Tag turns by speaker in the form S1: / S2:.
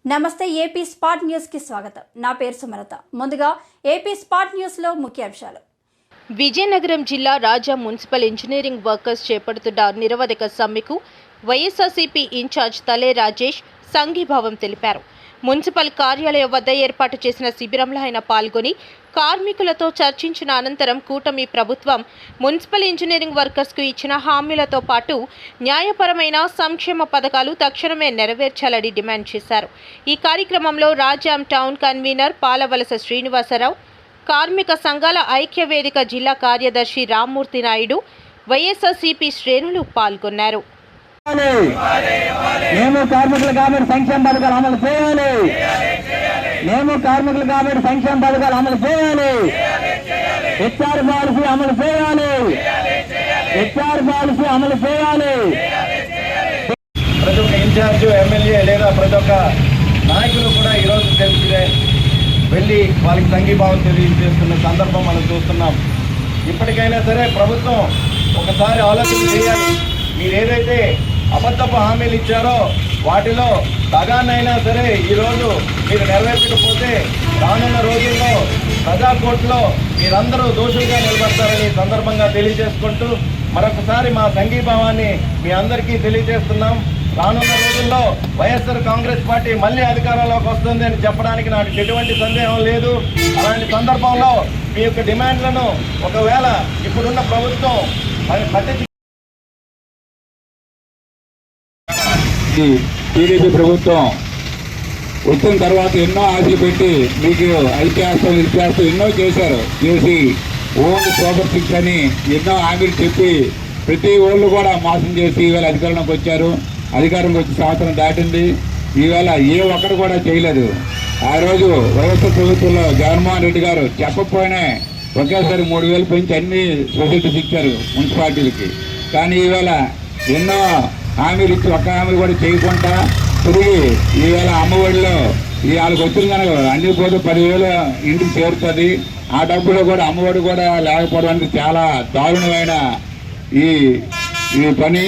S1: నమస్తే AP spot news కి స్వాగతం। నా పేరు సుమలత। ముందుగా ఏపీ స్పాట్ న్యూస్ లో ముఖ్యాంశాలు।
S2: విజయనగరం జిల్లా రాజా మున్సిపల్ ఇంజనీరింగ్ వర్కర్స్ చేపడుతున్న నిరవధిక సమ్మెకు వైఎస్ఆర్సీపీ ఇన్ఛార్జ్ తలే రాజేష్ సంఘీభావం తెలిపారు। మున్సిపల్ కార్యాలయం వద్ద ఏర్పాటు చేసిన శిబిరంలో ఆయన పాల్గొని కార్మికులతో చర్చించిన అనంతరం కూటమి ప్రభుత్వం మున్సిపల్ ఇంజనీరింగ్ వర్కర్స్కు ఇచ్చిన హామీలతో పాటు న్యాయపరమైన సంక్షేమ పథకాలు తక్షణమే నెరవేర్చాలని డిమాండ్ చేశారు। ఈ కార్యక్రమంలో రాజాం టౌన్ కన్వీనర్ పాలవలస శ్రీనివాసరావు, కార్మిక సంఘాల ఐక్యవేదిక జిల్లా కార్యదర్శి రామ్మూర్తి నాయుడు, వైఎస్ఆర్సీపీ శ్రేణులు పాల్గొన్నారు।
S3: మేము కార్మికులు కాబట్టి సంక్షేమ పథకాలు అమలు చేయాలి। మేము కార్మికులు కాబట్టి సంక్షేమ పథకాలు అమలు చేయాలి। హెచ్ఆర్ పాలసీ అమలు చేయాలి। హెచ్ఆర్ పాలసీ అమలు చేయాలి।
S4: ప్రతి ఒక్క ఇన్ఛార్జ్ ఎమ్మెల్యే లేదా ప్రతి ఒక్క నాయకులు కూడా ఈరోజు తెలిసిదే వెళ్ళి వాళ్ళకి సంఘీభావం తెలియజేస్తున్న సందర్భం మనం చూస్తున్నాం। ఇప్పటికైనా సరే ప్రభుత్వం ఒకసారి ఆలోచన చేయాలి। మీరు ఏదైతే అబద్ధపు హామీలు ఇచ్చారో వాటిలో సగానైనా సరే ఈరోజు మీరు నెరవేర్చకపోతే రానున్న రోజుల్లో ప్రజాకోర్టులో మీరందరూ దోషులుగా నిలబడతారని సందర్భంగా తెలియజేసుకుంటూ మరొకసారి మా సంఘీభావాన్ని మీ అందరికీ తెలియజేస్తున్నాం। రానున్న రోజుల్లో వైఎస్ఆర్ కాంగ్రెస్ పార్టీ మళ్ళీ అధికారంలోకి వస్తుంది అని చెప్పడానికి నాకు ఎటువంటి సందేహం లేదు। అలాంటి సందర్భంలో మీ యొక్క డిమాండ్లను ఒకవేళ ఇప్పుడున్న ప్రభుత్వం పట్టించు
S5: టీడీపీ ప్రభుత్వం వచ్చిన తర్వాత ఎన్నో ఆశలు పెట్టి మీకు ఇతిహాసం ఎన్నో చేసి ఓన్ ప్రాపర్టీస్ అని ఎన్నో హామీలు చెప్పి ప్రతి ఓళ్ళు కూడా మోసం చేసి ఈవేళ అధికారంలోకి వచ్చారు। అధికారంలోకి వచ్చి సంవత్సరం దాటింది, ఈవేళ ఏ ఒక్కరు కూడా చేయలేదు। ఆ రోజు వైఎస్ఆర్ ప్రభుత్వంలో జగన్మోహన్ రెడ్డి గారు చెప్పకపోయినా ఒకేసారి 3,000 పెంచి అన్ని ఫెసిలిటీస్ ఇచ్చారు మున్సిపాలిటీలకి। కానీ ఈవేళ ఎన్నో హామీలు ఇచ్చి ఒక్క హామీలు కూడా చేయకుండా తిరిగి ఈవేళ అమ్మఒడిలో వాళ్ళకి వచ్చిన కనుక అన్ని పోతే 10,000 ఇంటికి చేరుతుంది। ఆ డబ్బులో కూడా అమ్మఒడి కూడా లేకపోవడం అనేది చాలా దారుణమైన ఈ పని।